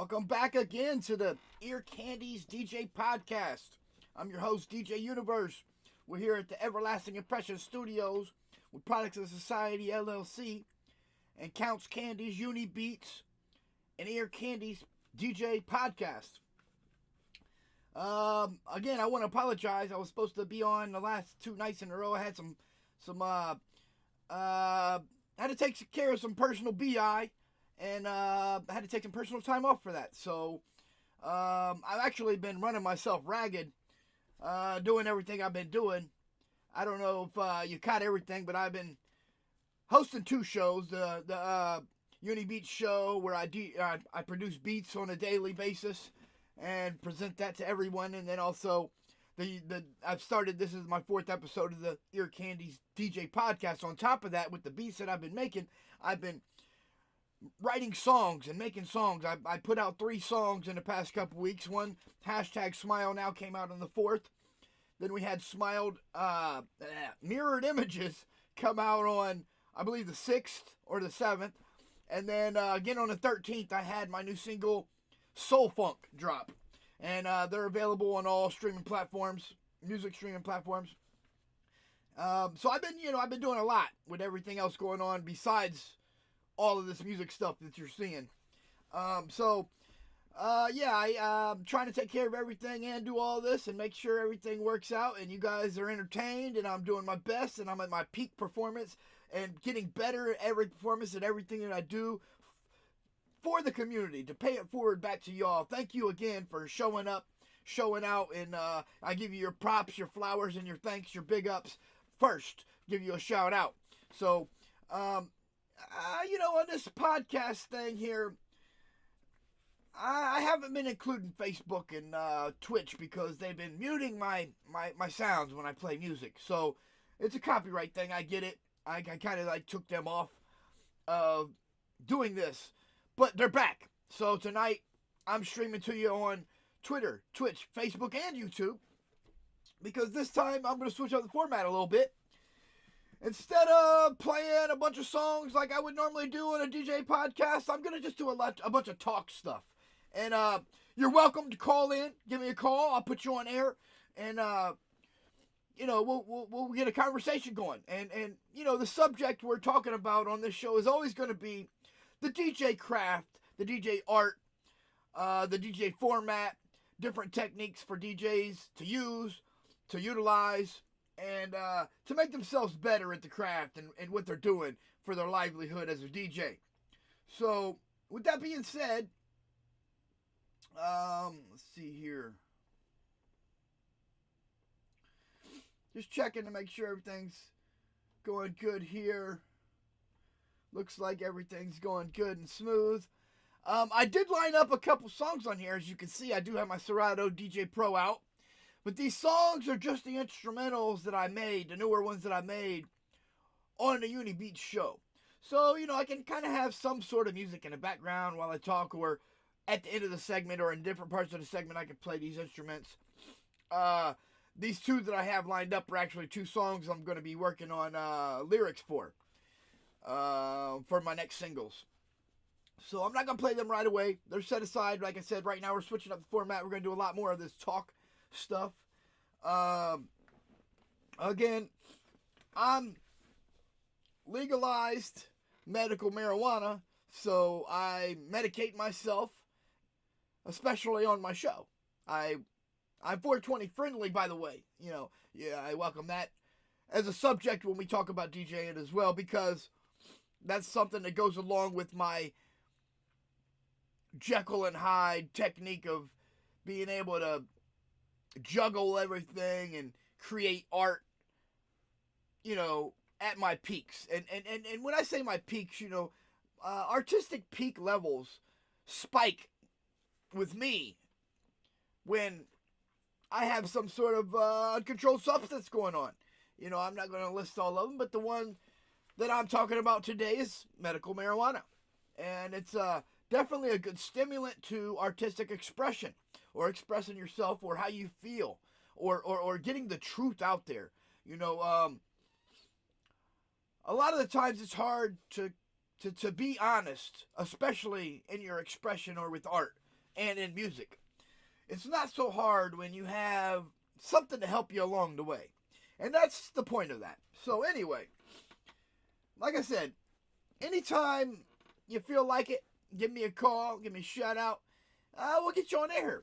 Welcome back again to the Candies DJ podcast. I'm your host, DeeJayUniverse. We're here at the Everlasting Impression Studios with Products of Society LLC and Counts Candies, Uni Beats, and Candies DJ podcast. Again, I want to apologize. I was supposed to be on the last 2 nights in a row. I had had to take care of some personal BI. And I had to take some personal time off for that. So I've actually been running myself ragged, doing everything I've been doing. I don't know if you caught everything, but I've been hosting 2 shows. The Uni Beats show, where I produce beats on a daily basis and present that to everyone. And then also I've started, this is my 4th episode of the Ear Candies DJ podcast. On top of that, with the beats that I've been making, I've been writing songs and making songs. I put out 3 songs in the past couple weeks. One, hashtag Smile Now, came out on the 4th. Then we had Smiled Mirrored Images come out on, I believe, the 6th or the 7th. And then again on the 13th, I had my new single Soul Funk drop. And they're available on all streaming platforms, music streaming platforms. So I've been doing a lot with everything else going on besides all of this music stuff that you're seeing. I'm trying to take care of everything and do all this and make sure everything works out and you guys are entertained, and I'm doing my best and I'm at my peak performance and getting better at every performance and everything that I do for the community, to pay it forward back to y'all. Thank you again for showing up, showing out, and I give you your props, your flowers, and your thanks, your big ups first. Give you a shout out. So, on this podcast thing here, I haven't been including Facebook and Twitch because they've been muting my sounds when I play music. So it's a copyright thing. I get it. I kind of took them off doing this, but they're back. So tonight I'm streaming to you on Twitter, Twitch, Facebook, and YouTube, because this time I'm going to switch up the format a little bit. Instead of playing a bunch of songs like I would normally do on a DJ podcast, I'm going to just do a bunch of talk stuff. And you're welcome to call in. Give me a call. I'll put you on air. And, we'll get a conversation going. And the subject we're talking about on this show is always going to be the DJ craft, the DJ art, the DJ format, different techniques for DJs to use, to utilize, and to make themselves better at the craft and what they're doing for their livelihood as a DJ. So, with that being said, let's see here. Just checking to make sure everything's going good here. Looks like everything's going good and smooth. I did line up a couple songs on here. As you can see, I do have my Serato DJ Pro out. But these songs are just the instrumentals that I made, the newer ones that I made on the Uni Beats show. So, I can kind of have some sort of music in the background while I talk, or at the end of the segment or in different parts of the segment I can play these instruments. These 2 that I have lined up are actually 2 songs I'm going to be working on lyrics for my next singles. So I'm not going to play them right away. They're set aside. Like I said, right now we're switching up the format. We're going to do a lot more of this talk stuff. Again, I'm legalized medical marijuana, so I medicate myself, especially on my show. I'm 420 friendly, by the way. I welcome that as a subject when we talk about DJing as well, because that's something that goes along with my Jekyll and Hyde technique of being able to juggle everything and create art, at my peaks. And when I say my peaks, artistic peak levels spike with me when I have some sort of uncontrolled substance going on. I'm not going to list all of them, but the one that I'm talking about today is medical marijuana. And it's definitely a good stimulant to artistic expression, or expressing yourself, or how you feel, or getting the truth out there. A lot of the times it's hard to be honest, especially in your expression or with art. and in music. It's not so hard when you have something to help you along the way. And that's the point of that. So anyway, like I said, anytime you feel like it, give me a call, give me a shout out. We'll get you on air.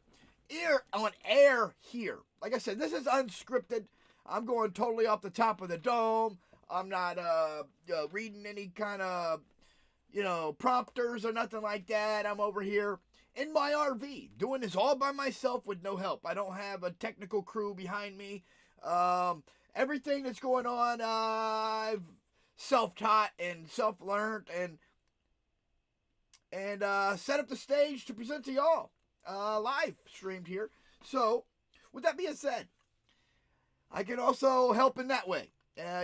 On air here. Like I said, this is unscripted. I'm going totally off the top of the dome. I'm not reading any kind of, prompters or nothing like that. I'm over here in my RV, doing this all by myself with no help. I don't have a technical crew behind me. Everything that's going on, I've self-taught and self-learned and set up the stage to present to y'all live streamed here. So, with that being said, I can also help in that way.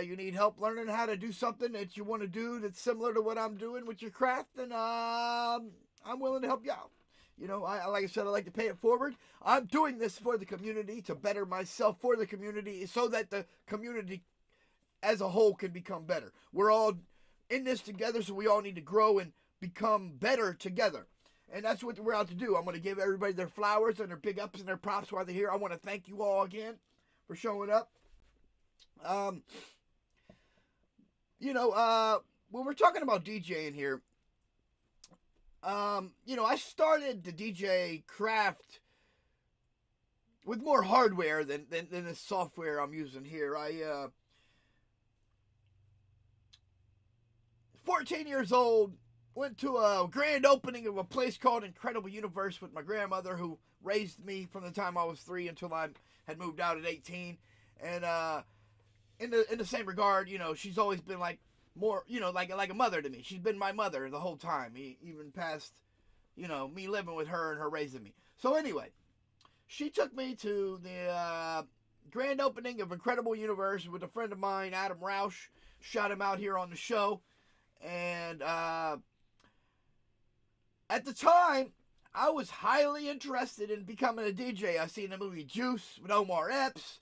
You need help learning how to do something that you want to do that's similar to what I'm doing with your craft, and I'm willing to help you out. Like I said, I like to pay it forward. I'm doing this for the community, to better myself for the community, so that the community as a whole can become better. We're all in this together, so we all need to grow and become better together. And that's what we're out to do. I'm going to give everybody their flowers and their big ups and their props while they're here. I want to thank you all again for showing up. When we're talking about DJing here, I started the DJ craft with more hardware than the software I'm using here. 14 years old, went to a grand opening of a place called DeeJayUniverse with my grandmother, who raised me from the time I was 3 until I had moved out at 18. And in the same regard, she's always been like more, like a mother to me. She's been my mother the whole time, even past, me living with her and her raising me. So anyway, she took me to the grand opening of DeeJayUniverse with a friend of mine, Adam Roush. Shout him out here on the show. And at the time, I was highly interested in becoming a DJ. I seen the movie Juice with Omar Epps,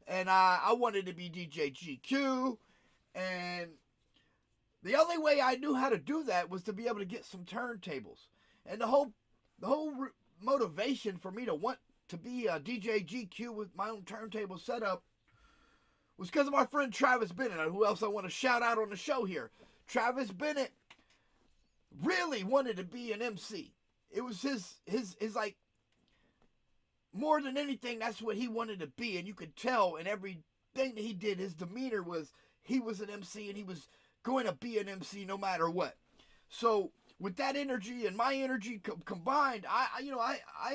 and I wanted to be DJ GQ. And the only way I knew how to do that was to be able to get some turntables. And the whole motivation for me to want to be a DJ GQ with my own turntable setup was because of my friend Travis Bennett, who else I want to shout out on the show here. Travis Bennett really wanted to be an MC. It was his like, more than anything, that's what he wanted to be. And you could tell in everything that he did, his demeanor was, he was an MC and he was going to be an MC no matter what. So with that energy and my energy combined, I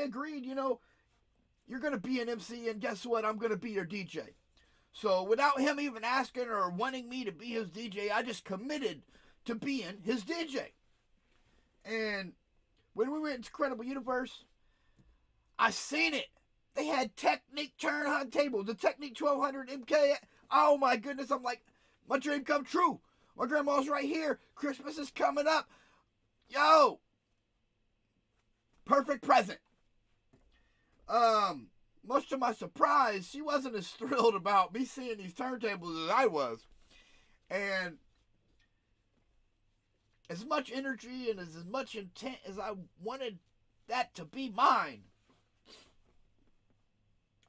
agreed, you're going to be an MC, and guess what? I'm going to be your DJ. So without him even asking or wanting me to be his DJ, I just committed to being his DJ. And when we went to DeeJayUniverse, I seen it. They had Technic turntables, the Technic 1200 MK. Oh my goodness, I'm like, my dream come true. My grandma's right here. Christmas is coming up. Yo, perfect present. Much to my surprise, she wasn't as thrilled about me seeing these turntables as I was. And as much energy and as much intent as I wanted that to be mine,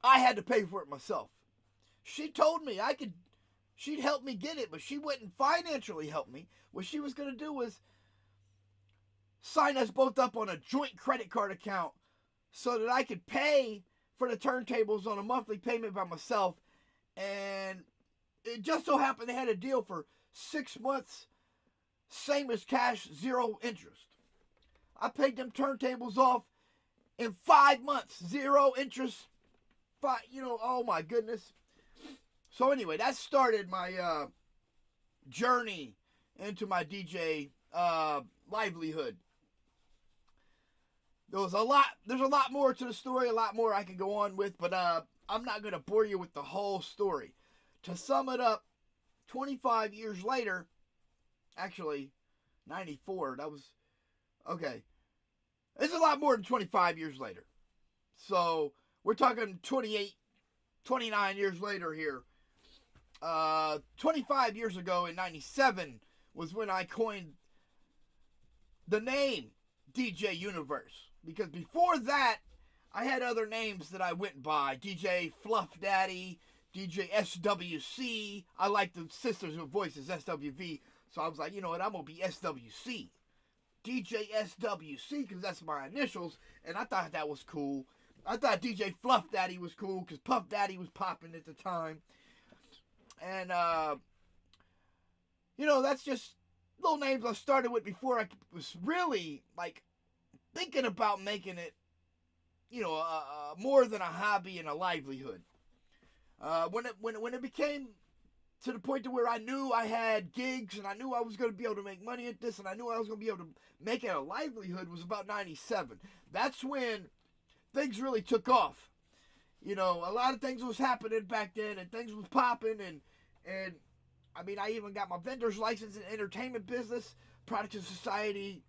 I had to pay for it myself. She told me she'd help me get it, but she wouldn't financially help me. What she was going to do was sign us both up on a joint credit card account so that I could pay for the turntables on a monthly payment by myself. And it just so happened they had a deal for 6 months, same as cash, 0 interest. I paid them turntables off in 5 months, 0 interest. Oh my goodness. So anyway, that started my journey into my DJ livelihood. There's a lot more to the story, a lot more I could go on with, but I'm not going to bore you with the whole story. To sum it up, 25 years later, actually, 94, that was, okay. It's a lot more than 25 years later. So, we're talking 29 years later here. 25 years ago in 97 was when I coined the name DeeJayUniverse. Because before that, I had other names that I went by. DJ Fluff Daddy, DJ SWC. I like the sisters with voices, SWV. So I was like, you know what, I'm going to be SWC. DJ SWC, because that's my initials. And I thought that was cool. I thought DJ Fluff Daddy was cool, because Puff Daddy was popping at the time. And, you know, that's just little names I started with before I was really, like, thinking about making it, you know, more than a hobby and a livelihood. When it became to the point to where I knew I had gigs and I knew I was going to be able to make money at this and I knew I was going to be able to make it a livelihood was about 97. That's when things really took off. You know, a lot of things was happening back then and things was popping and I mean, I even got my vendor's license in entertainment business, Product of Society,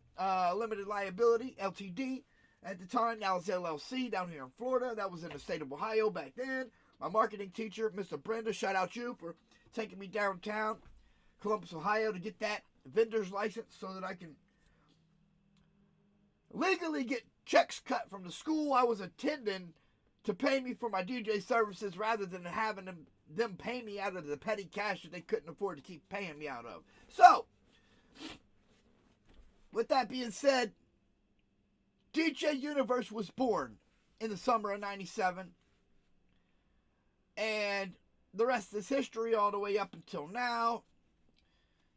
Limited Liability, LTD. At the time, now it's LLC down here in Florida. That was in the state of Ohio back then. My marketing teacher, Mr. Brenda, shout out you for taking me downtown Columbus, Ohio to get that vendor's license so that I can legally get checks cut from the school I was attending to pay me for my DJ services rather than having them pay me out of the petty cash that they couldn't afford to keep paying me out of. So, with that being said, DeeJayUniverse was born in the summer of 97. And the rest is history all the way up until now.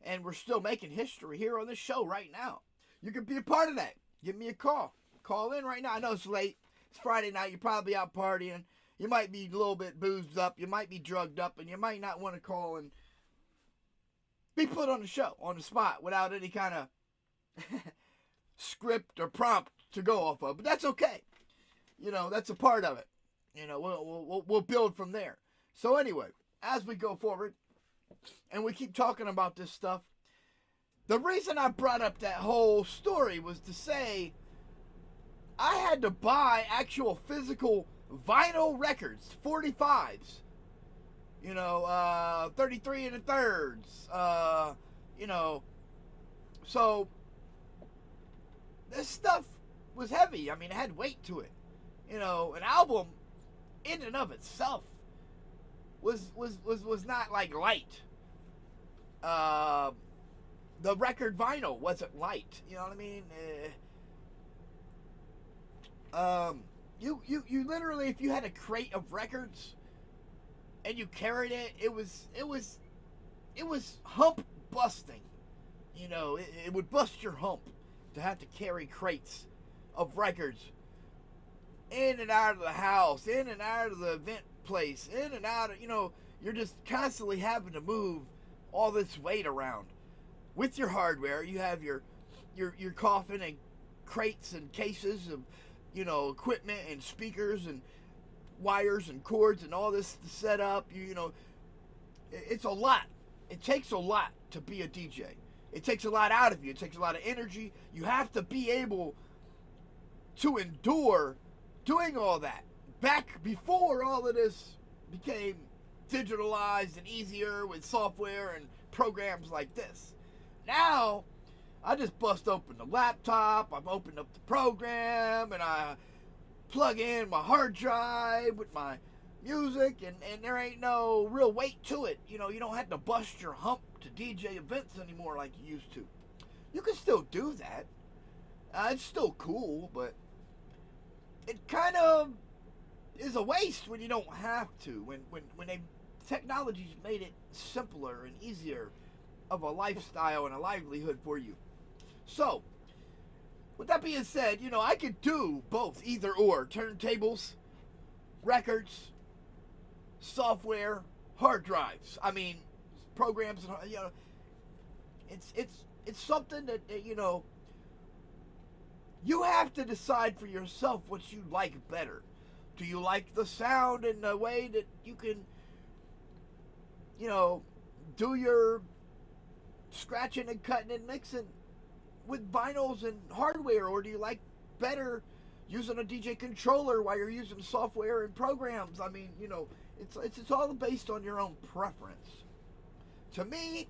And we're still making history here on this show right now. You can be a part of that. Give me a call. Call in right now. I know it's late. It's Friday night. You're probably out partying. You might be a little bit boozed up. You might be drugged up. And you might not want to call and be put on the show, on the spot, without any kind of script or prompt to go off of. But that's okay. You know, that's a part of it. You know, we'll build from there. So anyway, as we go forward, and we keep talking about this stuff, the reason I brought up that whole story was to say I had to buy actual physical vinyl records, 45s, you know, 33 and a thirds, you know, so this stuff was heavy. I mean, it had weight to it. You know, an album in and of itself was not like light. The record vinyl wasn't light. You know what I mean? You literally, if you had a crate of records and you carried it, it was hump busting. You know, it would bust your hump to have to carry crates of records in and out of the house, in and out of the event place, in and out of, you know, you're just constantly having to move all this weight around. With your hardware, you have your coffin and crates and cases of, you know, equipment and speakers and wires and cords and all this to set up. You know, it's a lot. It takes a lot to be a DJ. It takes a lot out of you. It takes a lot of energy. You have to be able to endure doing all that. Back before all of this became digitalized and easier with software and programs like this. Now, I just bust open the laptop, I've opened up the program, and I plug in my hard drive with my music, and there ain't no real weight to it. You know, you don't have to bust your hump to DJ events anymore like you used to. You can still do that. It's still cool, but it kind of is a waste when you don't have to. When technology's made it simpler and easier of a lifestyle and a livelihood for you. So, with that being said, you know, I could do both, either or. Turntables, records, software, hard drives. I mean, programs, you know, it's something that, you know, you have to decide for yourself what you like better. Do you like the sound and the way that you can, you know, do your scratching and cutting and mixing with vinyls and hardware, or do you like better using a DJ controller while you're using software and programs? I mean, you know, it's all based on your own preference. To me,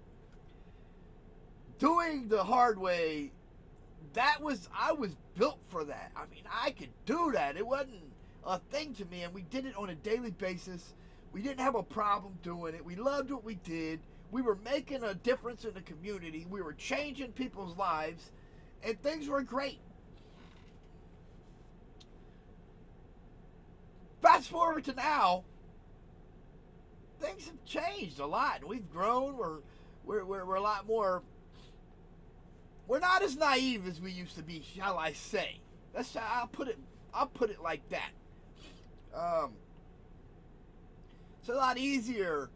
doing the hard way I was built for that. I mean, I could do that. It wasn't a thing to me, and we did it on a daily basis. We didn't have a problem doing it. We loved what we did. We were making a difference in the community. We were changing people's lives, and things were great. Fast forward to now, things have changed a lot, and we've grown. We're a lot more. We're not as naive as we used to be, shall I say? I'll put it like that. It's a lot easier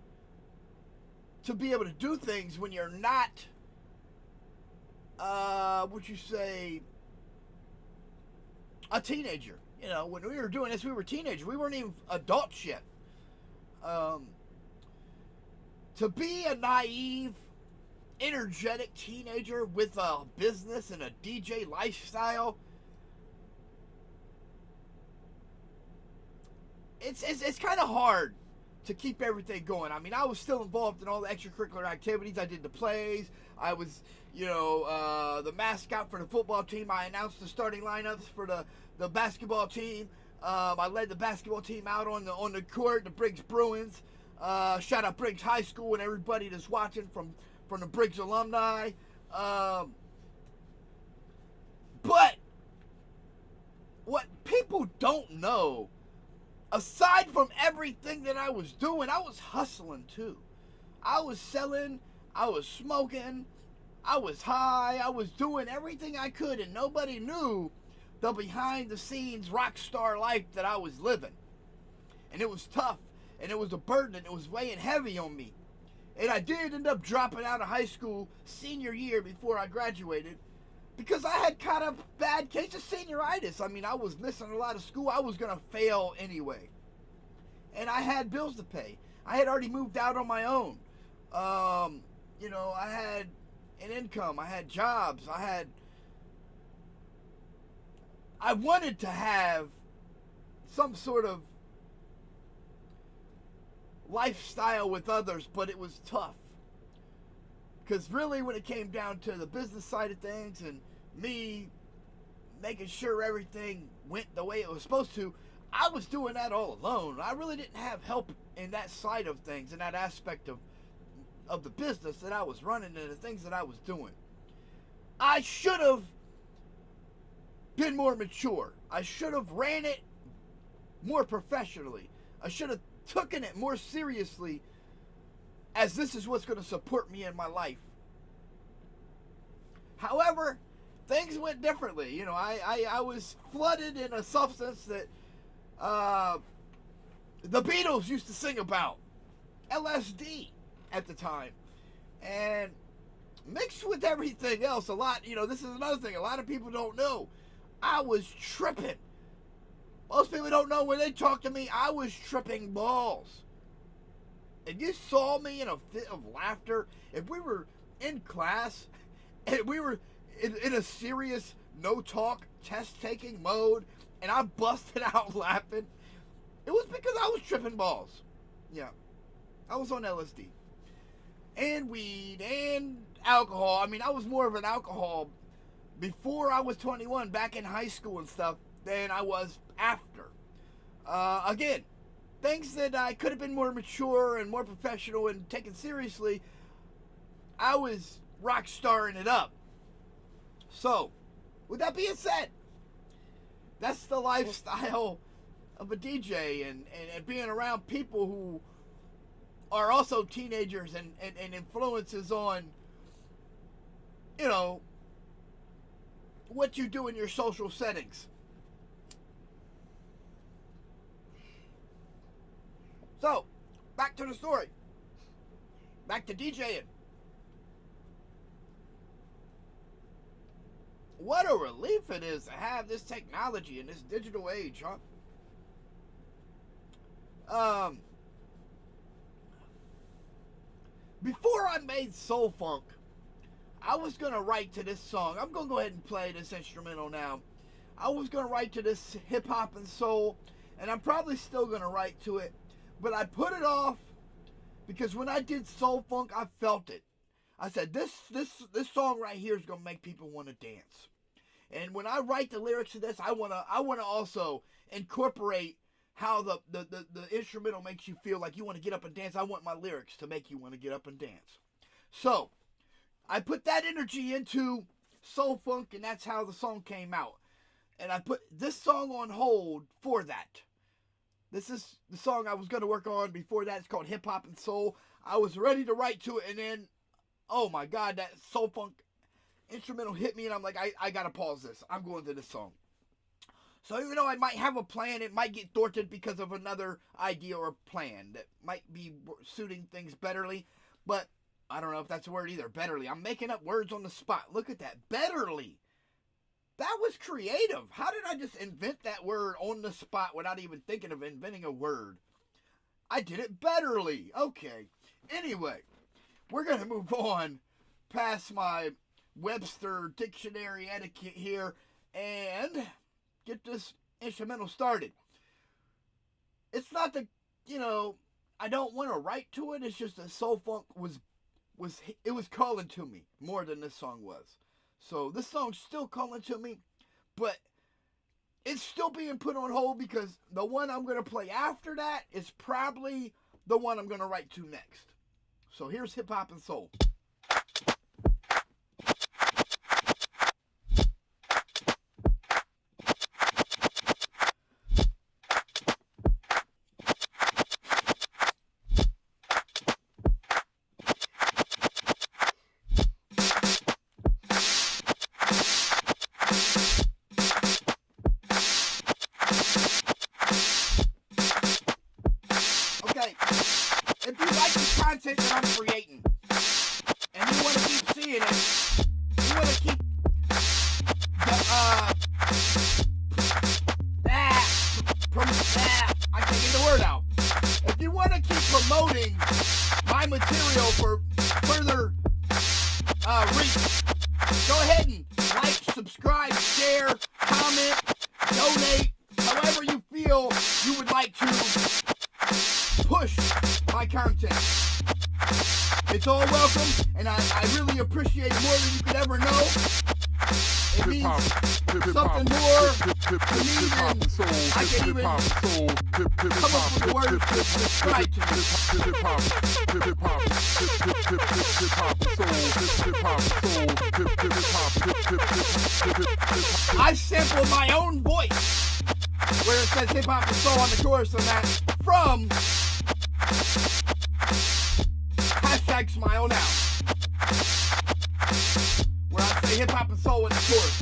to be able to do things when you're not, would you say, a teenager. You know, when we were doing this, we were teenagers. We weren't even adults yet. To be a naive, energetic teenager with a business and a DJ lifestyle, it's kind of hard to keep everything going. I mean, I was still involved in all the extracurricular activities. I did the plays. I was, the mascot for the football team. I announced the starting lineups for the basketball team. I led the basketball team out on the court, the Briggs Bruins. Shout out Briggs High School and everybody that's watching from the Briggs alumni. But what people don't know, aside from everything that I was doing, I was hustling too. I was selling, I was smoking, I was high, I was doing everything I could, and nobody knew the behind the scenes rock star life that I was living. And it was tough, and it was a burden, and it was weighing heavy on me. And I did end up dropping out of high school senior year before I graduated, because I had kind of bad case of senioritis. I mean, I was missing a lot of school. I was going to fail anyway. And I had bills to pay. I had already moved out on my own. I had an income. I had jobs. I wanted to have some sort of lifestyle with others, but it was tough. Because really, when it came down to the business side of things and me making sure everything went the way it was supposed to, I was doing that all alone. I really didn't have help in that side of things, in that aspect of the business that I was running and the things that I was doing. I should have been more mature. I should have ran it more professionally. I should have taken it more seriously, as this is what's going to support me in my life. However, things went differently. I was flooded in a substance that the Beatles used to sing about, LSD at the time, and mixed with everything else, a lot. This is another thing a lot of people don't know. I was tripping. Most people don't know when they talk to me, I was tripping balls. If you saw me in a fit of laughter, if we were in class and we were in a serious no-talk, test-taking mode, and I busted out laughing, it was because I was tripping balls. Yeah. I was on LSD. And weed and alcohol. I mean, I was more of an alcohol before I was 21, back in high school and stuff, than I was after. Again, things that I could have been more mature and more professional and taken seriously, I was rock starring it up. So, with that being said, that's the lifestyle of a DJ, and being around people who are also teenagers and influences on, what you do in your social settings. So, back to the story. Back to DJing. What a relief it is to have this technology in this digital age, huh? Before I made Soul Funk, I was going to write to this song. I'm going to go ahead and play this instrumental now. I was going to write to this hip-hop and soul, and I'm probably still going to write to it. But I put it off because when I did Soul Funk, I felt it. I said, this song right here is going to make people want to dance. And when I write the lyrics to this, I wanna also incorporate how the instrumental makes you feel like you want to get up and dance. I want my lyrics to make you want to get up and dance. So I put that energy into soul funk, and that's how the song came out. And I put this song on hold for that. This is the song I was going to work on before that. It's called Hip Hop and Soul. I was ready to write to it, and then, oh my God, that soul funk instrumental hit me, and I'm like, I got to pause this. I'm going to this song. So even though I might have a plan, it might get thwarted because of another idea or plan that might be suiting things betterly. But I don't know if that's a word either. Betterly. I'm making up words on the spot. Look at that. Betterly. That was creative. How did I just invent that word on the spot without even thinking of inventing a word? I did it betterly. Okay. Anyway, we're going to move on past my Webster dictionary etiquette here and get this instrumental started. It's not the, I don't want to write to it. It's just that soul funk was calling to me more than this song was. So this song's still calling to me, but it's still being put on hold because the one I'm going to play after that is probably the one I'm going to write to next. So here's Hip Hop and Soul. If you like the content that I'm creating, and you want to keep seeing it, you want to keep I can't get the word out. If you want to keep promoting my material for further reach, go ahead and like, subscribe, share, comment, donate, however you feel you would like to push my content. It's all welcome, and I really appreciate it more than you could ever know. It means something more to me than I can even come up with the words to describe to me. I sampled my own voice where it says hip hop and soul on the chorus and that from #Smile Now, where I say hip hop and soul in the chorus.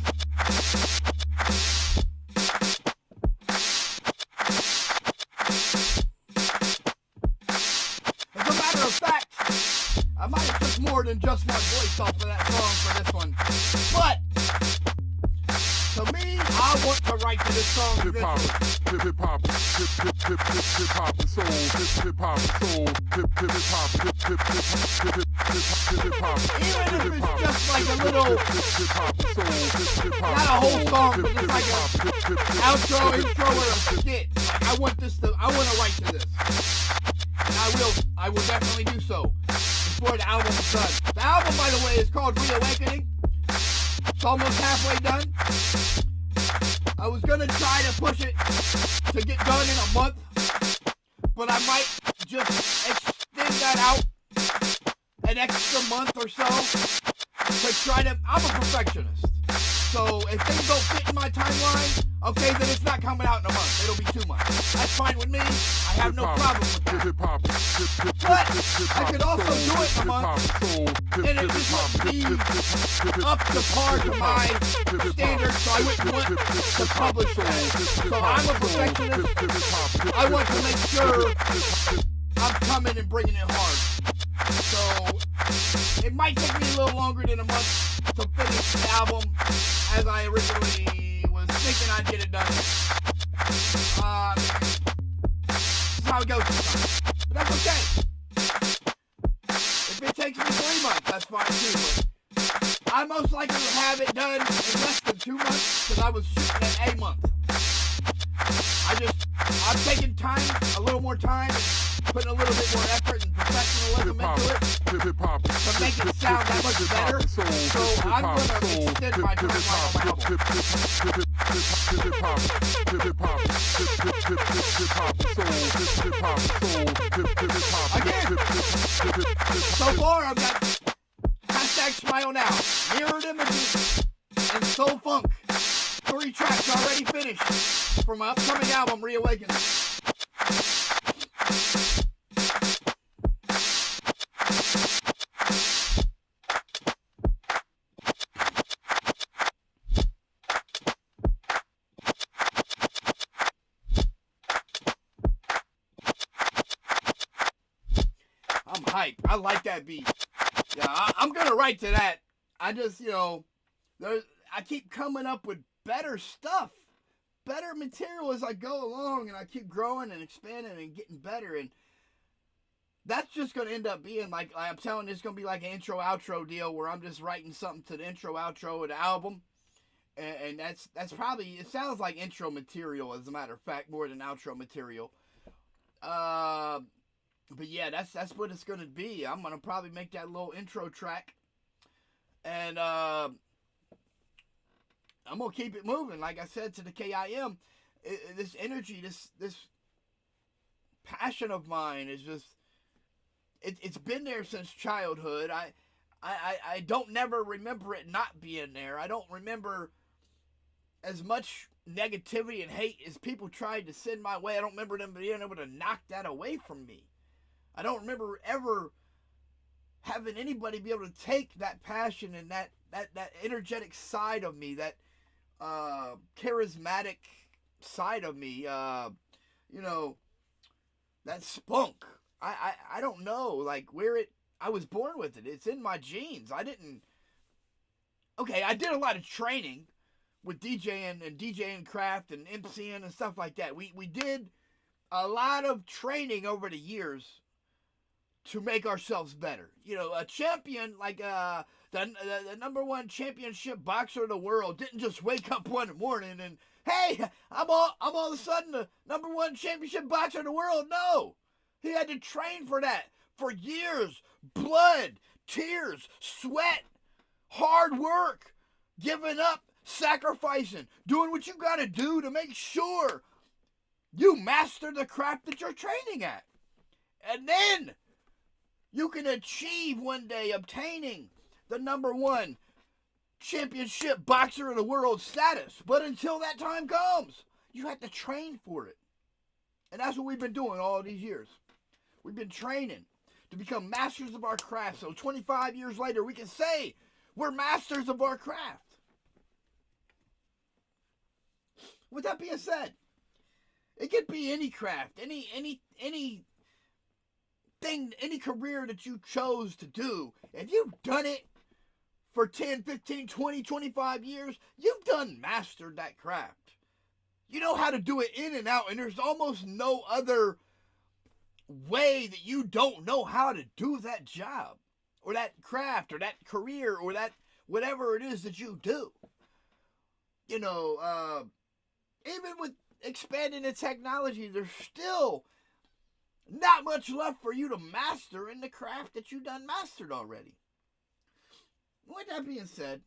As a matter of fact, I might have took more than just my voice off of that song for this one, but to me, I want to write to this song. Hip hop, hip hop, hip hop and soul, hip hop and soul, hip hop, hip hop. Even if it's just like a little, not a whole song, but just like a outro, intro, or a skit. Like I want to write to this, and I will definitely do so before the album is done. The album, by the way, is called Reawakening. It's almost halfway done. I was gonna try to push it to get done in a month, but I might just extend that out an extra month or so to try to. I'm a perfectionist, so if things don't fit in my timeline, okay, then it's not coming out in a month. It'll be 2 months. That's fine with me. I have no problem with that. But I could also do it in a month, and it just wouldn't be up to par to my standards, so I wouldn't want to publish that. So I'm a perfectionist. I want to make sure I'm coming and bringing it hard. So it might take me a little longer than a month to finish the album as I originally was thinking I'd get it done. That's how it goes sometimes. But that's okay. If it takes me 3 months, that's fine too. But I most likely will have it done in less than 2 months because I was shooting at a month. I'm taking time, a little more time, and putting a little bit more effort and professionalism into it to make it sound that much better. So I'm going to extend my timeline on my album. So far, I've got hashtag Smile Now, Mirrored Images, and Soul Funk. 3 tracks already finished for my upcoming album, Reawaken. I'm hyped. I like that beat. Yeah, I'm going to write to that. I just, I keep coming up with better stuff, better material as I go along, and I keep growing and expanding and getting better. And that's just going to end up being like I'm telling you, it's going to be like an intro outro deal where I'm just writing something to the intro outro of the album. And that's probably, it sounds like intro material, as a matter of fact, more than outro material. But yeah, that's what it's going to be. I'm going to probably make that little intro track. And I'm going to keep it moving. Like I said to the KIM, this energy, this passion of mine is just, it's been there since childhood. I don't never remember it not being there. I don't remember as much negativity and hate as people tried to send my way. I don't remember them being able to knock that away from me. I don't remember ever having anybody be able to take that passion and that energetic side of me, that charismatic side of me, that spunk. I don't know, like, I was born with it. It's in my genes. I did a lot of training with DJing and DJing craft and MCing and stuff like that. We did a lot of training over the years to make ourselves better. A champion, like the number 1 championship boxer in the world, didn't just wake up one morning and, hey, I'm all of a sudden the number 1 championship boxer in the world. No, he had to train for that for years. Blood, tears, sweat, hard work, giving up, sacrificing, doing what you got to do to make sure you master the craft that you're training at. And then you can achieve one day obtaining the number 1 championship boxer in the world status. But until that time comes, you have to train for it. And that's what we've been doing all these years. We've been training to become masters of our craft. So 25 years later, we can say we're masters of our craft. With that being said, it could be any craft, any thing, any career that you chose to do. If you've done it for 10, 15, 20, 25 years, you've done mastered that craft. You know how to do it in and out, and there's almost no other way that you don't know how to do that job or that craft or that career or that whatever it is that you do. Even with expanding the technology, there's still not much left for you to master in the craft that you done mastered already. With that being said,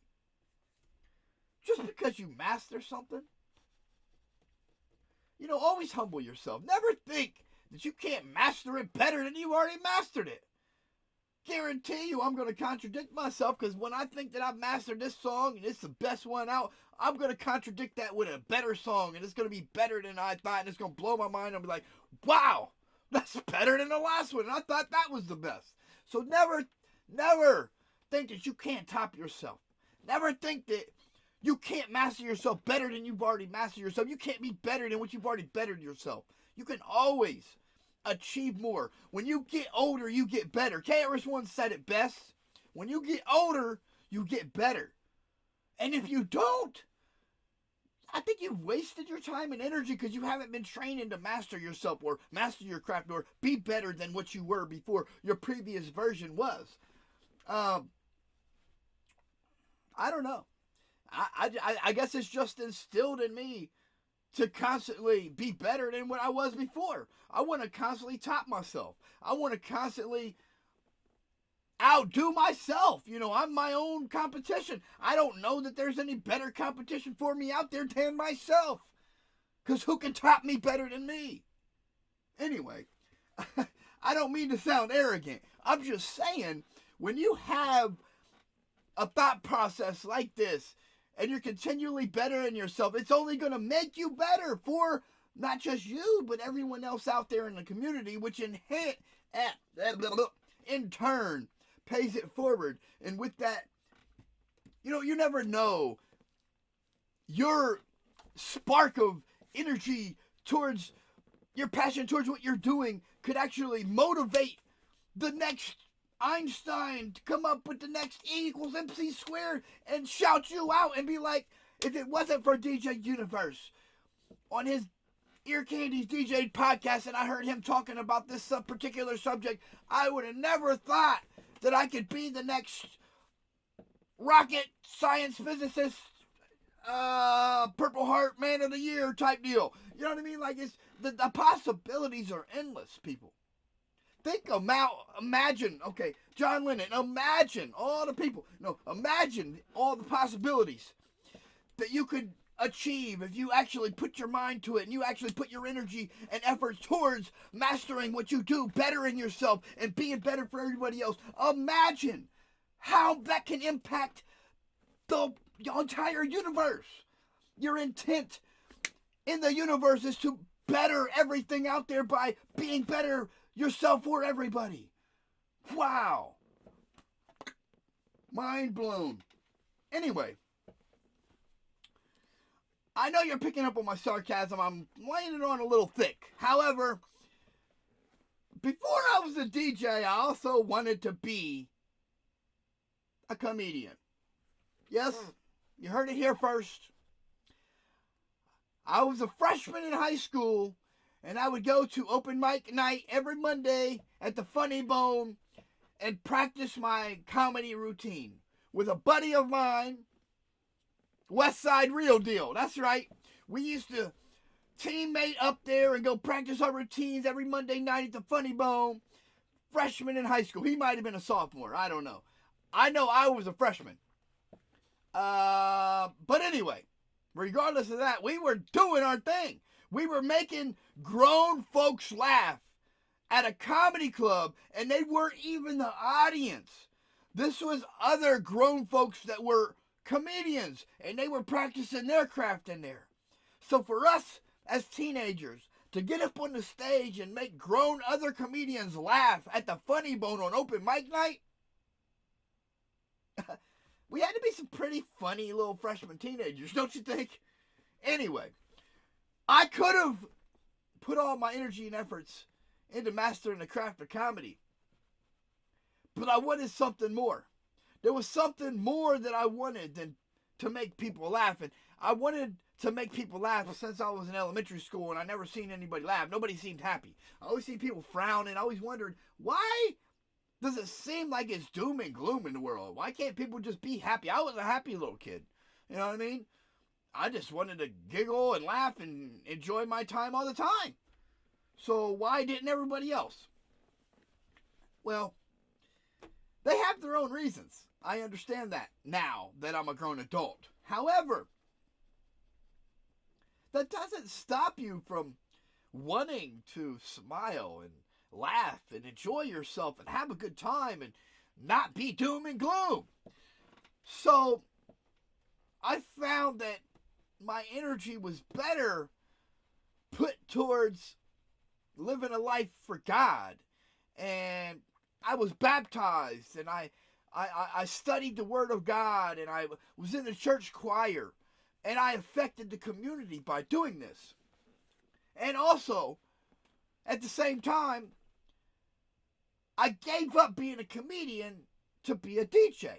just because you master something, always humble yourself. Never think that you can't master it better than you already mastered it. Guarantee you I'm going to contradict myself, because when I think that I've mastered this song and it's the best one out, I'm going to contradict that with a better song, and it's going to be better than I thought, and it's going to blow my mind. I'll be like, wow, that's better than the last one, and I thought that was the best. So never think that you can't top yourself. Never think that you can't master yourself better than you've already mastered yourself. You can't be better than what you've already bettered yourself. You can always achieve more. When you get older, you get better. KRS-One said it best. When you get older, you get better. And if you don't, I think you've wasted your time and energy because you haven't been training to master yourself or master your craft or be better than what you were before your previous version was. I don't know. I guess it's just instilled in me to constantly be better than what I was before. I want to constantly top myself. I want to constantly outdo myself. You know, I'm my own competition. I don't know that there's any better competition for me out there than myself. Because who can top me better than me? Anyway, I don't mean to sound arrogant. I'm just saying, when you have a thought process like this, and you're continually bettering yourself, it's only going to make you better for not just you, but everyone else out there in the community, which in turn pays it forward. And with that, you know, you never know, your spark of energy towards your passion towards what you're doing could actually motivate the next Einstein to come up with the next E=MC² and shout you out and be like, if it wasn't for DeeJayUniverse on his Ear Candies DJ podcast and I heard him talking about this particular subject, I would have never thought that I could be the next rocket science physicist, Purple Heart Man of the Year type deal. You know what I mean? Like, it's the possibilities are endless, people. Imagine, okay, John Lennon, imagine all the people, imagine all the possibilities that you could achieve if you actually put your mind to it and you actually put your energy and efforts towards mastering what you do, bettering yourself, and being better for everybody else. Imagine how that can impact the entire universe. Your intent in the universe is to better everything out there by being better yourself for everybody. Wow. Mind blown. Anyway, I know you're picking up on my sarcasm. I'm laying it on a little thick. However, before I was a DJ, I also wanted to be a comedian. Yes, you heard it here first. I was a freshman in high school, and I would go to open mic night every Monday at the Funny Bone and practice my comedy routine with a buddy of mine, West Side Real Deal. That's right. We used to teammate up there and go practice our routines every Monday night at the Funny Bone. Freshman in high school. He might have been a sophomore. I don't know. I know I was a freshman. But anyway, regardless of that, we were doing our thing. We were making grown folks laugh at a comedy club, and they weren't even the audience. This was other grown folks that were comedians, and they were practicing their craft in there. So for us as teenagers to get up on the stage and make grown other comedians laugh at the Funny Bone on open mic night, we had to be some pretty funny little freshman teenagers, don't you think? Anyway, I could have put all my energy and efforts into mastering the craft of comedy, but I wanted something more. There was something more that I wanted than to make people laugh. And I wanted to make people laugh since I was in elementary school, and I never seen anybody laugh. Nobody seemed happy. I always see people frowning. I always wondered, why does it seem like it's doom and gloom in the world? Why can't people just be happy? I was a happy little kid. You know what I mean? I just wanted to giggle and laugh and enjoy my time all the time. So why didn't everybody else? Well, they have their own reasons. I understand that now that I'm a grown adult. However, that doesn't stop you from wanting to smile and laugh and enjoy yourself and have a good time and not be doom and gloom. So I found that my energy was better put towards living a life for God. And I was baptized, and I studied the Word of God, and I was in the church choir, and I affected the community by doing this. And also, at the same time, I gave up being a comedian to be a DJ,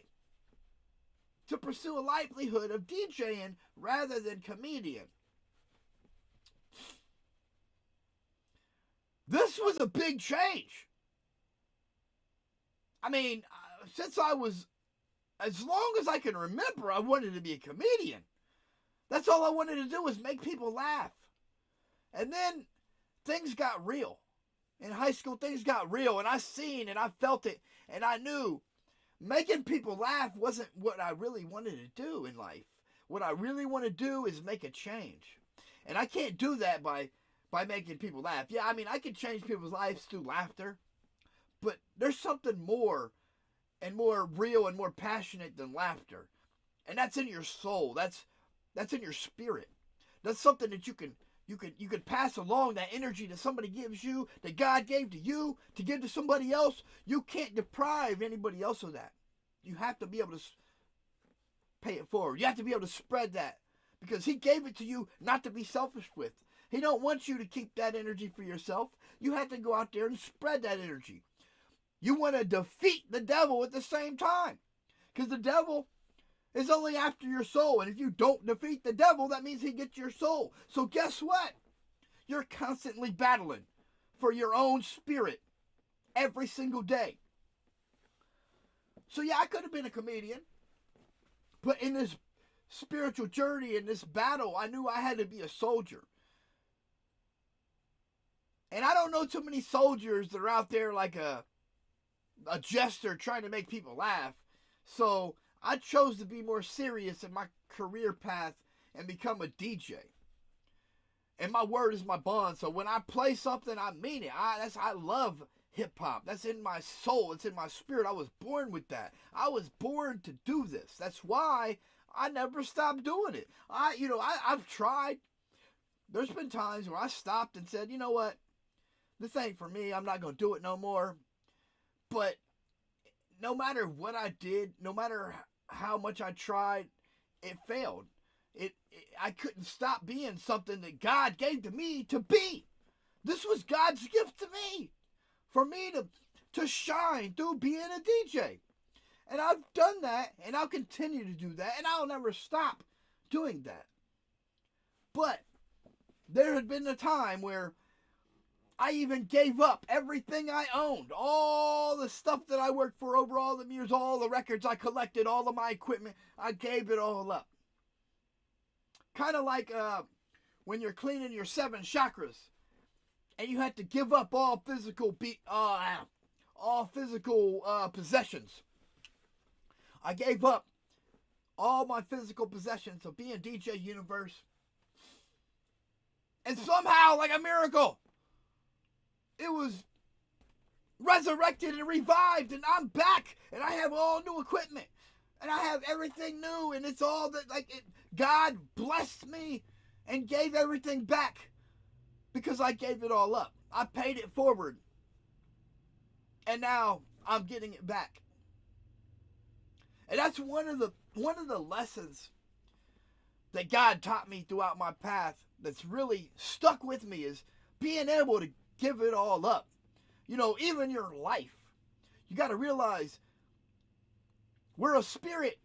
to pursue a livelihood of DJing rather than comedian. This was a big change. I mean, since I was, as long as I can remember, I wanted to be a comedian. That's all I wanted to do was make people laugh. And then things got real. In high school, things got real, and I seen and I felt it, and I knew making people laugh wasn't what I really wanted to do in life. What I really want to do is make a change. And I can't do that by making people laugh. Yeah, I mean, I can change people's lives through laughter, but there's something more and more real and more passionate than laughter. And that's in your soul. That's in your spirit. That's something that you can pass along, that energy that somebody gives you, that God gave to you, to give to somebody else. You can't deprive anybody else of that. You have to be able to pay it forward. You have to be able to spread that, because he gave it to you not to be selfish with. He don't want you to keep that energy for yourself. You have to go out there and spread that energy. You want to defeat the devil at the same time, because the devil is only after your soul. And if you don't defeat the devil, that means he gets your soul. So guess what? You're constantly battling for your own spirit every single day. So yeah, I could have been a comedian, but in this spiritual journey, in this battle, I knew I had to be a soldier. And I don't know too many soldiers that are out there like a jester trying to make people laugh. So I chose to be more serious in my career path and become a DJ. And my word is my bond. So when I play something, I mean it. I love hip hop. That's in my soul. It's in my spirit. I was born with that. I was born to do this. That's why I never stopped doing it. I've tried. There's been times where I stopped and said, you know what? This ain't for me. I'm not going to do it no more. But no matter what I did, no matter how much I tried, it failed. I couldn't stop being something that God gave to me to be. This was God's gift to me, for me to shine through being a DJ. And I've done that, and I'll continue to do that, and I'll never stop doing that. But there had been a time where I even gave up everything I owned, all the stuff that I worked for over all the years, all the records I collected, all of my equipment. I gave it all up. Kind of like when you're cleaning your 7 chakras, and you had to give up all physical possessions. I gave up all my physical possessions of being DeeJayUniverse, and somehow, like a miracle, it was resurrected and revived, and I'm back, and I have all new equipment, and I have everything new, and it's all that, God blessed me and gave everything back because I gave it all up. I paid it forward, and now I'm getting it back. And that's one of the lessons that God taught me throughout my path that's really stuck with me, is being able to give it all up. Even your life. You got to realize we're a spirit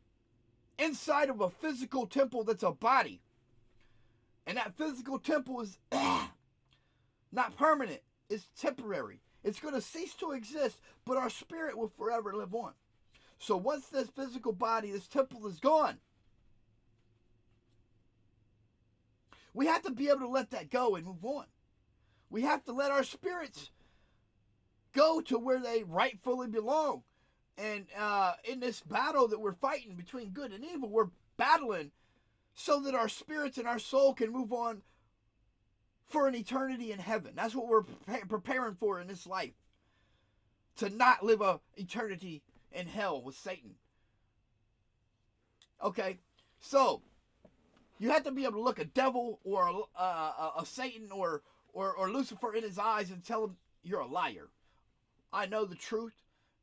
inside of a physical temple that's a body. And that physical temple is not permanent. It's temporary. It's going to cease to exist, but our spirit will forever live on. So once this physical body, this temple is gone, we have to be able to let that go and move on. We have to let our spirits go to where they rightfully belong. And in this battle that we're fighting between good and evil, we're battling so that our spirits and our soul can move on for an eternity in heaven. That's what we're preparing for in this life. To not live an eternity in hell with Satan. Okay, so you have to be able to look a devil or a Satan or Lucifer in his eyes and tell him, you're a liar. I know the truth,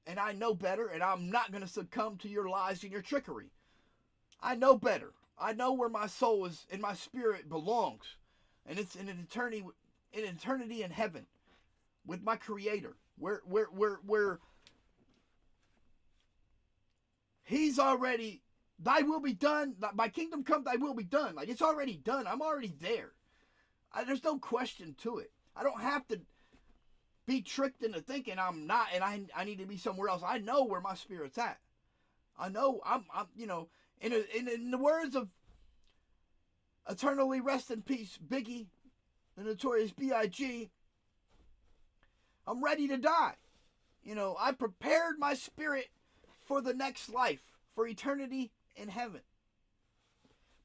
and I know better, and I'm not going to succumb to your lies and your trickery. I know better. I know where my soul is and my spirit belongs, and it's in an eternity in heaven with my Creator, where He's already, thy will be done, my kingdom come, thy will be done. Like, it's already done. I'm already there. There's no question to it. I don't have to be tricked into thinking I'm not, and I need to be somewhere else. I know where my spirit's at. I know I'm in the words of eternally rest in peace, Biggie, the notorious B.I.G., I'm ready to die. I prepared my spirit for the next life, for eternity in heaven.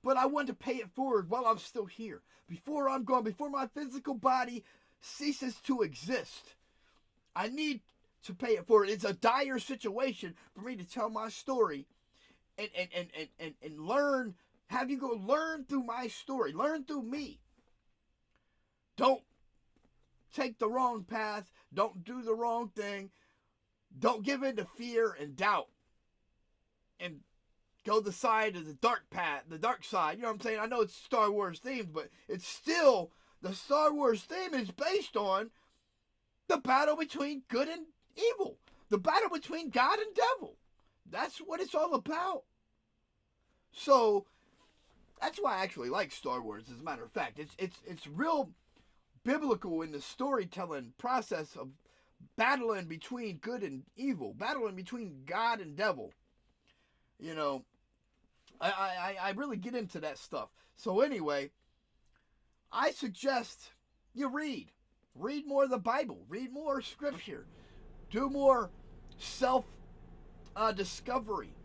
But I want to pay it forward while I'm still here. Before I'm gone, before my physical body ceases to exist. I need to pay it forward. It's a dire situation for me to tell my story and learn, have you go learn through my story, learn through me. Don't take the wrong path, don't do the wrong thing, don't give in to fear and doubt, and go the side of the dark path, the dark side. You know what I'm saying? I know it's Star Wars themed, but it's still, the Star Wars theme is based on the battle between good and evil, the battle between God and devil. That's what it's all about. So that's why I actually like Star Wars. As a matter of fact, it's real biblical in the storytelling process of battling between good and evil, battling between God and devil. You know, I really get into that stuff. So anyway, I suggest you read more of the Bible, read more scripture, do more self discovery.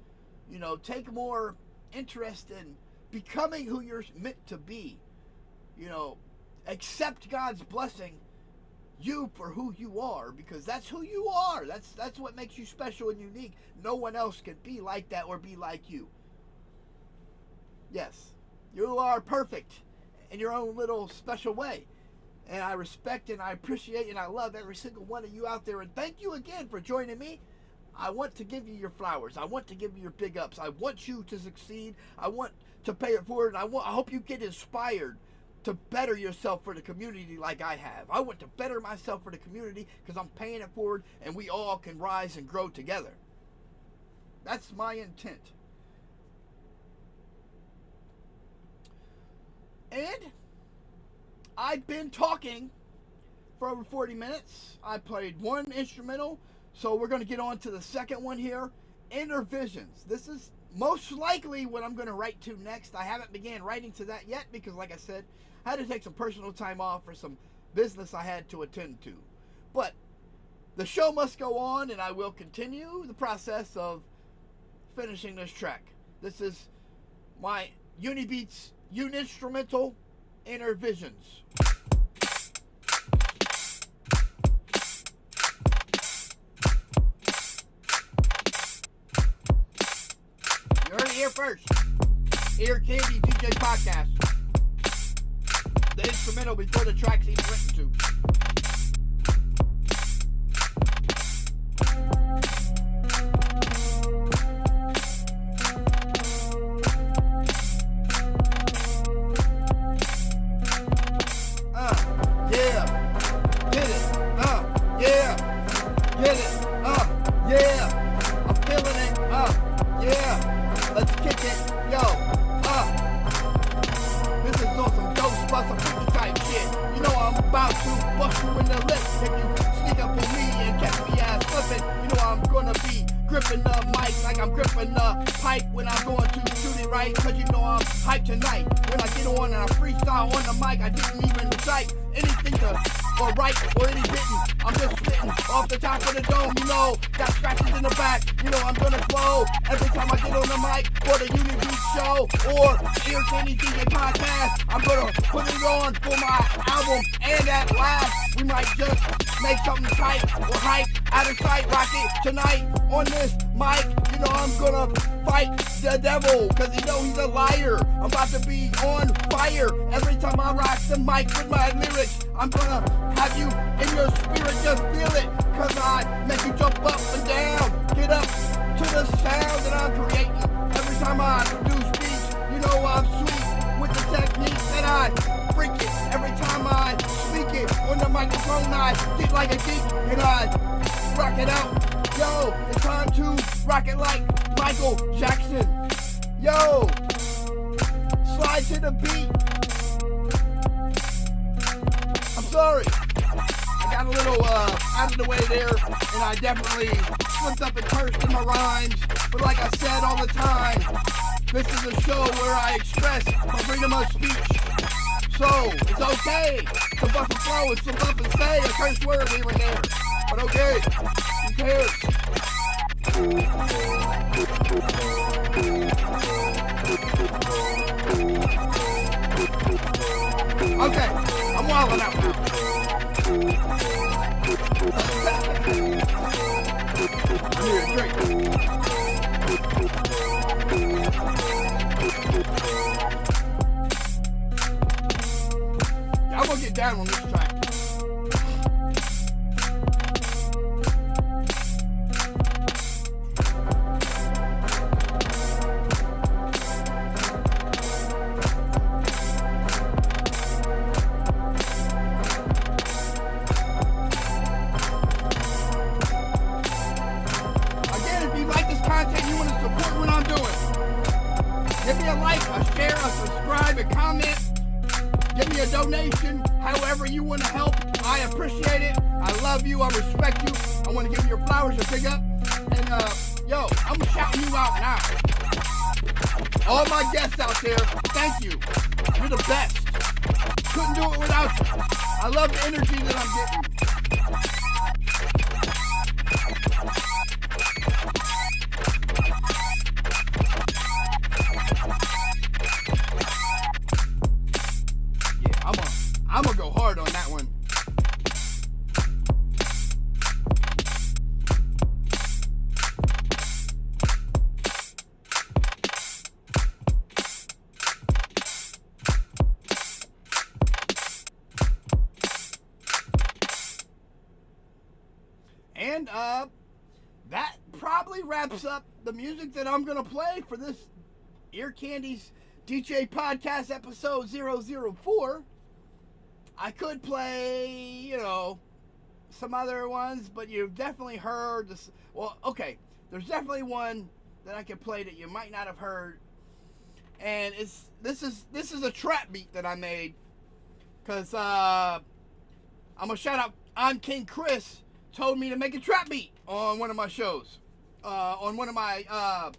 You know, take more interest in becoming who you're meant to be. You know, accept God's blessing you for who you are, because that's who you are. That's what makes you special and unique. No one else can be like that or be like you. Yes, you are perfect in your own little special way. And I respect and I appreciate and I love every single one of you out there. And thank you again for joining me. I want to give you your flowers. I want to give you your big ups. I want you to succeed. I want to pay it forward. And I hope you get inspired to better yourself for the community like I have. I want to better myself for the community because I'm paying it forward and we all can rise and grow together. That's my intent. And I've been talking for over 40 minutes. I played one instrumental, so we're going to get on to the second one here, Inner Visions. This is most likely what I'm going to write to next. I haven't began writing to that yet because, like I said, I had to take some personal time off for some business I had to attend to. But the show must go on, and I will continue the process of finishing this track. This is my Unibeats Uninstrumental Inner Visions. You heard it here first. Here, Candies DJ Podcast. The instrumental before the track's even written to. Gripping the mic like I'm gripping the pipe when I'm going to shoot it right, cause you know I'm hyped tonight. When I get on and I freestyle on the mic, I didn't even recite anything to or write or any written. I'm just spitting off the top of the dome, you know, got scratches in the back, you know I'm gonna flow every time I get on the mic for the Unibeats show or Here Candies DJ Podcast. I'm gonna put it on for my album, and at last we might just make something tight or hype out of sight. Rock it tonight on this mic. You know I'm gonna fight the devil cause you know he's a liar. I'm about to be on fire every time I rock the mic with my lyrics. I'm gonna have you in your spirit, just feel it, cause I make you jump up and down, get up to the sound that I'm creating. Every time I do speech, you know I'm sweet with the technique that I freak it. Every time I speak it on the microphone, I get like a geek and I rock it out. Yo, it's time to rock it like Michael Jackson. Yo, slide to the beat. I'm sorry, I got a little out of the way there, and I definitely slipped up and cursed in my rhymes. But like I said all the time, this is a show where I express my freedom of speech. So, it's okay to buff and flow and some buff and say a curse word here and there. But okay, who cares? Okay, I'm wilding out now. I need a drink. Yeah, I'm gonna get down on this track. Give me a like, a share, a subscribe, a comment. Give me a donation, however you want to help. I appreciate it. I love you. I respect you. I want to give you your flowers, a big up. And, yo, I'm shouting you out now. All my guests out there, thank you. You're the best. Couldn't do it without you. I love the energy that I'm getting. I'm gonna go hard on that one. And that probably wraps up the music that I'm gonna play for this Ear Candies DJ Podcast episode 004. I could play, you know, some other ones, but you've definitely heard this. Well, okay, there's definitely one that I could play that you might not have heard, and this is a trap beat that I made, cause I'm gonna shout out. I'm King Chris told me to make a trap beat on one of my shows, on one of my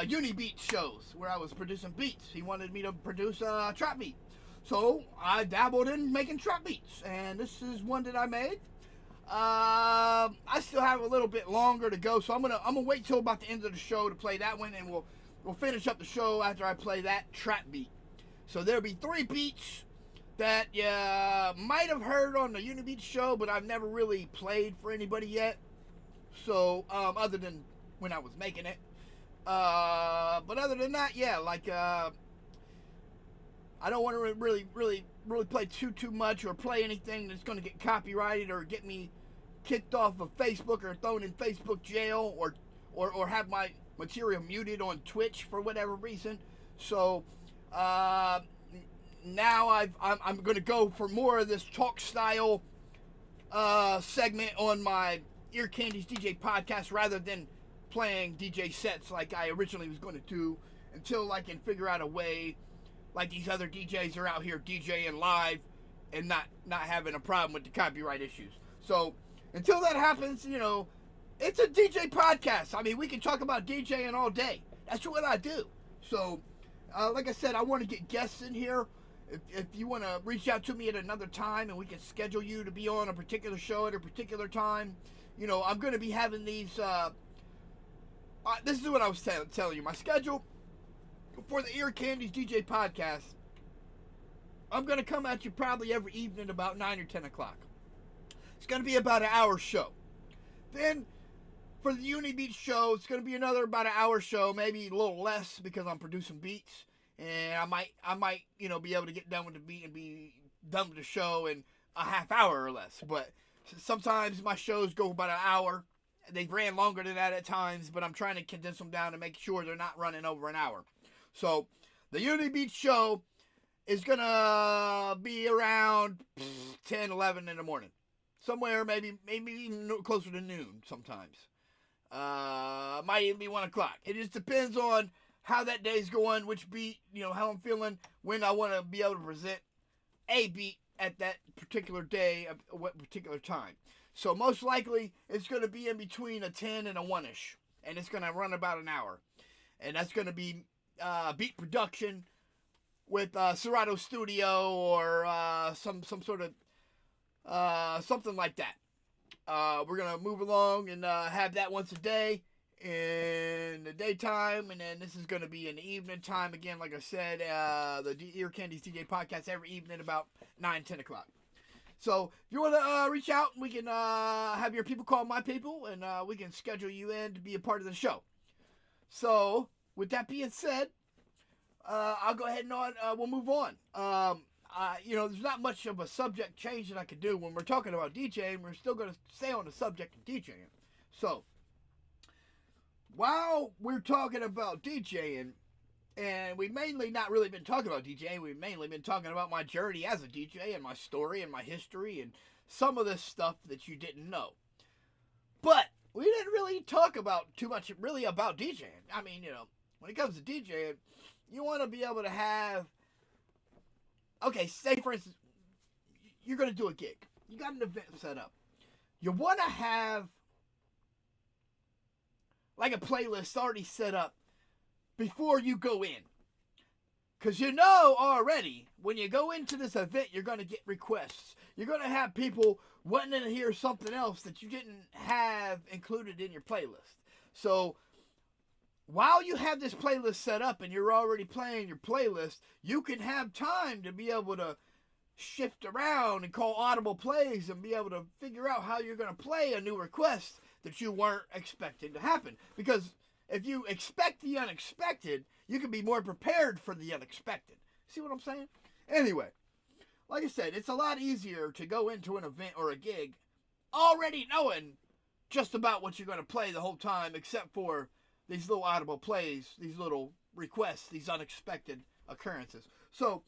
Uni Beat shows where I was producing beats. He wanted me to produce a trap beat. So I dabbled in making trap beats, and this is one that I made. I still have a little bit longer to go, so I'm gonna wait till about the end of the show to play that one, and we'll finish up the show after I play that trap beat. So there'll be 3 beats that you might have heard on the Unibeat show, but I've never really played for anybody yet. So other than when I was making it, but other than that, yeah, like. I don't want to really play too much or play anything that's going to get copyrighted or get me kicked off of Facebook or thrown in Facebook jail or have my material muted on Twitch for whatever reason. So now I'm going to go for more of this talk style segment on my Ear Candies DJ podcast rather than playing DJ sets like I originally was going to do until I can figure out a way. Like these other DJs are out here DJing live and not having a problem with the copyright issues. So until that happens, you know, it's a DJ podcast. I mean, we can talk about DJing all day. That's what I do. So, like I said, I want to get guests in here. If you want to reach out to me at another time and we can schedule you to be on a particular show at a particular time, you know, I'm going to be having these. This is what I was telling you. My schedule for the Ear Candies DJ podcast, I'm going to come at you probably every evening about 9 or 10 o'clock. It's going to be about an hour show. Then for the Uni Beat show, it's going to be another about an hour show, maybe a little less because I'm producing beats. And I might, you know, be able to get done with the beat and be done with the show in a half hour or less. But sometimes my shows go about an hour. They ran longer than that at times, but I'm trying to condense them down to make sure they're not running over an hour. So, the Uni Beat show is going to be around 10, 11 in the morning. Somewhere maybe even closer to noon sometimes. Might even be 1 o'clock. It just depends on how that day's going, which beat, you know, how I'm feeling, when I want to be able to present a beat at that particular day, at what particular time. So, most likely, it's going to be in between a 10 and a 1-ish. And it's going to run about an hour. And that's going to be beat production with Serato Studio or some sort of something like that. We're going to move along and have that once a day in the daytime, and then this is going to be in the evening time again. Like I said, the Candies DJ podcast every evening about 9-10 o'clock. So if you want to reach out, we can have your people call my people, and we can schedule you in to be a part of the show. So with that being said, I'll go ahead and we'll move on. There's not much of a subject change that I could do when we're talking about DJing. We're still going to stay on the subject of DJing. So while we're talking about DJing, and we've mainly not really been talking about DJing, we've mainly been talking about my journey as a DJ and my story and my history and some of this stuff that you didn't know. But we didn't really talk about too much really about DJing. I mean, when it comes to DJing, you want to be able to have, okay, say for instance, you're going to do a gig. You got an event set up. You want to have like a playlist already set up before you go in. Because you know already, when you go into this event, you're going to get requests. You're going to have people wanting to hear something else that you didn't have included in your playlist. So while you have this playlist set up and you're already playing your playlist, you can have time to be able to shift around and call audible plays and be able to figure out how you're going to play a new request that you weren't expecting to happen. Because if you expect the unexpected, you can be more prepared for the unexpected. See what I'm saying? Anyway, like I said, it's a lot easier to go into an event or a gig already knowing just about what you're going to play the whole time, except for these little audible plays, these little requests, these unexpected occurrences. So,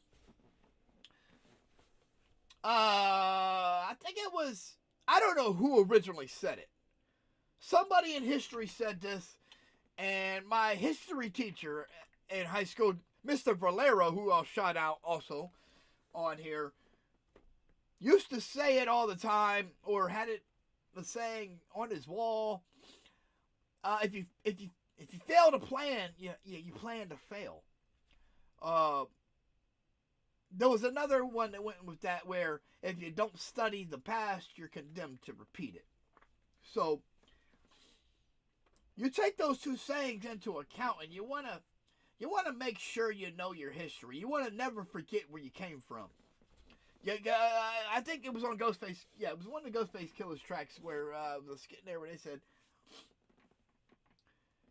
I think it was, I don't know who originally said it. Somebody in history said this, and my history teacher in high school, Mr. Valero, who I'll shout out also on here, used to say it all the time, or had it the saying on his wall. If you fail to plan, you plan to fail. There was another one that went with that, where if you don't study the past, you're condemned to repeat it. So you take those two sayings into account, and you want to make sure you know your history. You want to never forget where you came from. Yeah, I think it was on Ghostface. Yeah, it was one of the Ghostface Killer's tracks where the skit there where they said,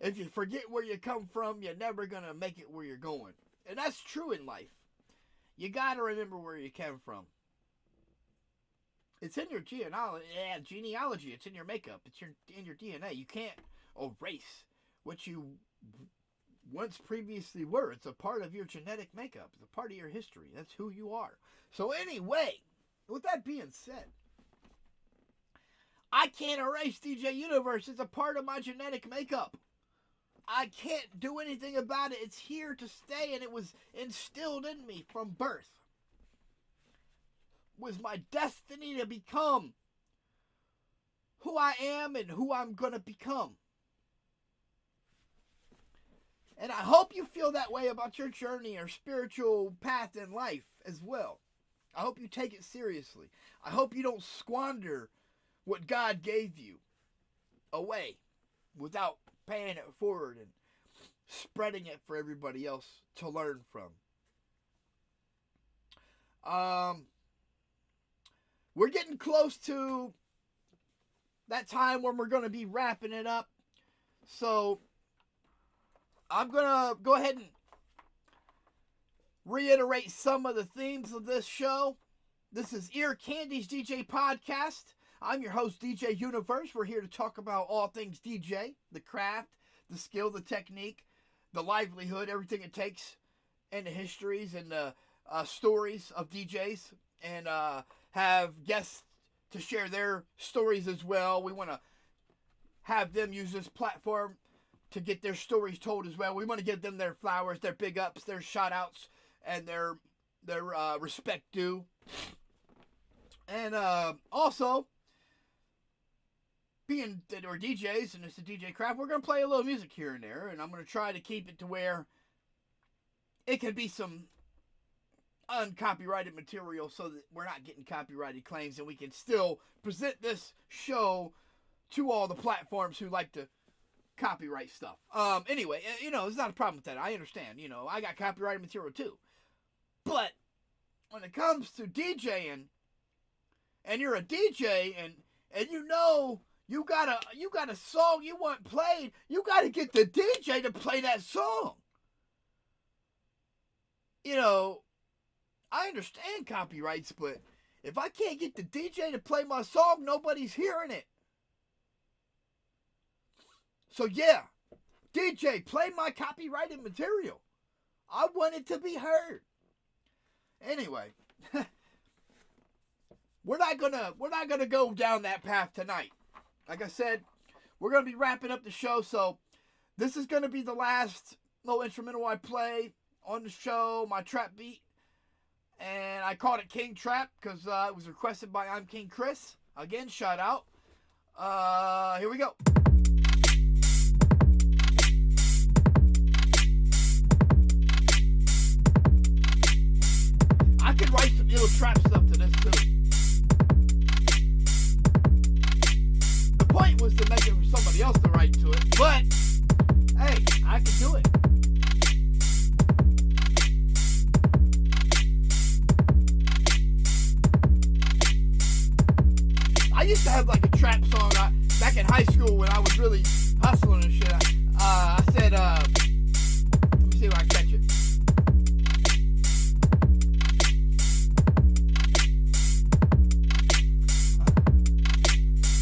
"If you forget where you come from, you're never gonna make it where you're going." And that's true in life. You gotta remember where you came from. It's in your genealogy. It's in your makeup. It's in your DNA. You can't erase what you once previously were. It's a part of your genetic makeup. It's a part of your history. That's who you are. So anyway, with that being said, I can't erase DeeJayUniverse. It's a part of my genetic makeup. I can't do anything about it. It's here to stay, and it was instilled in me from birth. It was my destiny to become who I am and who I'm going to become. And I hope you feel that way about your journey or spiritual path in life as well. I hope you take it seriously. I hope you don't squander what God gave you away without paying it forward and spreading it for everybody else to learn from. We're getting close to that time when we're going to be wrapping it up. So I'm going to go ahead and reiterate some of the themes of this show. This is Candies DJ Podcast. I'm your host, DeeJayUniverse. We're here to talk about all things DJ, the craft, the skill, the technique, the livelihood, everything it takes, and the histories and the stories of DJs, and have guests to share their stories as well. We want to have them use this platform to get their stories told as well. We want to give them their flowers, their big ups, their shout outs, and their respect due. And also, being that we're DJs and it's a DJ craft, we're going to play a little music here and there, and I'm going to try to keep it to where it can be some uncopyrighted material so that we're not getting copyrighted claims, and we can still present this show to all the platforms who like to copyright stuff. Anyway, there's not a problem with that. I understand. I got copyrighted material too. But when it comes to DJing, and you're a DJ, and you got a song you want played, you got to get the DJ to play that song. I understand copyrights, but if I can't get the DJ to play my song, nobody's hearing it. So yeah, DJ, play my copyrighted material. I want it to be heard. Anyway, we're not gonna go down that path tonight. Like I said, we're gonna be wrapping up the show, so this is gonna be the last little instrumental I play on the show, my trap beat. And I called it King Trap because it was requested by I'm King Chris. Again, shout out. Here we go. I could write some ill trap stuff to this too. The point was to make it for somebody else to write to it, but hey, I could do it. I used to have like a trap song back in high school when I was really hustling and shit. I said, let me see if I can catch it.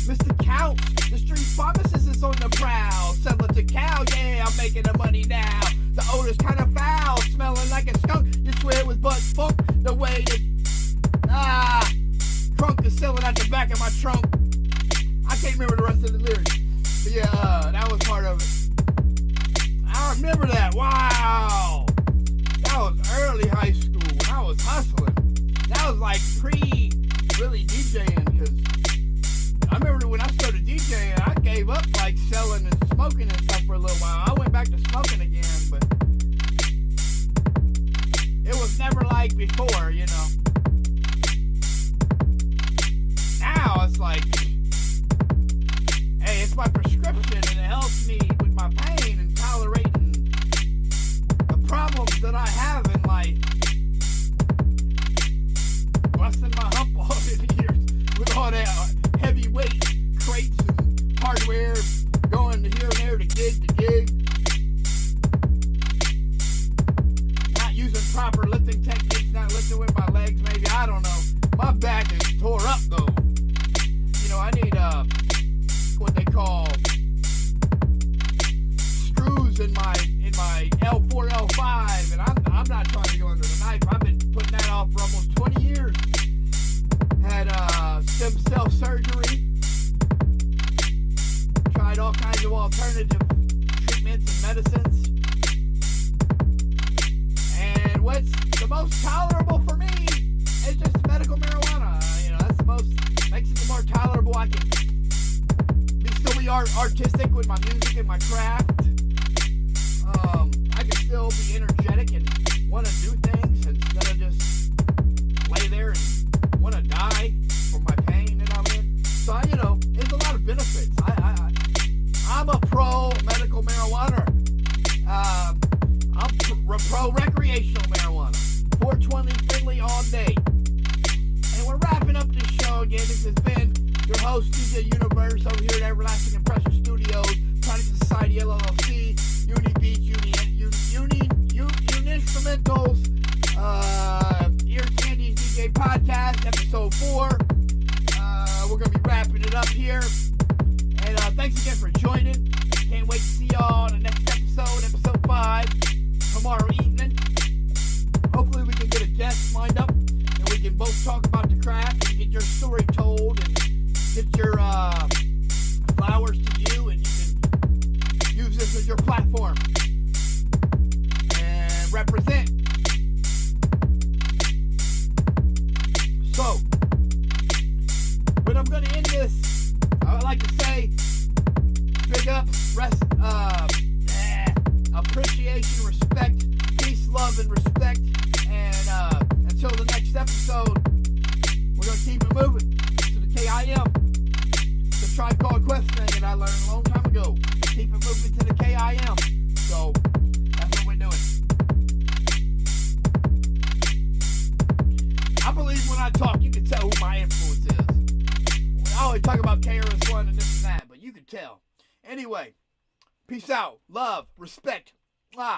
Mr. Couch, the street pharmacist is on the prowl. Selling to cow, yeah, I'm making the money now. The odor's kind of foul, smelling like a skunk. You swear it was butt funk the way that, trunk is selling at the back of my trunk. I can't remember the rest of the lyrics. But yeah, that was part of it. I remember that. Wow. That was early high school when I was hustling. That was like pre-really DJing, because I remember when I started DJing, I gave up like selling and smoking and stuff for a little while. I went back to smoking again, but it was never like before, Now it's like, hey, it's my prescription and it helps me with my pain and tolerating the problems that I have in life. Busting my hump all the years with all that heavyweight crates and hardware, going to here and there to gig. Not using proper lifting techniques, not lifting with my legs, maybe, I don't know. My back is tore up though. I need what they call screws in my L4, L5, and I'm not trying to go under the knife. I've been putting that off for almost 20 years. Had stem cell surgery. Tried all kinds of alternative treatments and medicines. And what's the most tolerable for me is just medical marijuana. That's the most, makes it the more tolerable. I can still be artistic with my music and my craft. I can still be energetic and want to do things instead of just lay there and want to die from my pain that I'm in. So, there's a lot of benefits. I'm a pro medical marijuana. I'm pro recreational marijuana. 420 friendly all day. And we're wrapping up this show again. This has been your host, DeeJayUniverse, over here at Everlasting Impression Studios, Product Society LLC, Uni Beats, Uninstrumentals, Ear Candies DJ Podcast, episode 4. We're going to be wrapping it up here. And thanks again for joining. Can't wait to see y'all on the next episode 5, tomorrow evening. Hopefully we can get a guest lined up and we can both talk about the craft and get your story told and get your flowers to you, and you can use this as your platform and represent. So, when I'm going to end this, I would like to say big up, appreciation, respect, peace, love, and respect, and until the next episode, we're going to keep it moving to the KIM. The Tribe Called Quest thing that I learned a long time ago. Keep it moving to the KIM. So, that's what we're doing. I believe when I talk, you can tell who my influence is. I always talk about KRS-One and this and that, but you can tell. Anyway, peace out, love, respect. Mwah.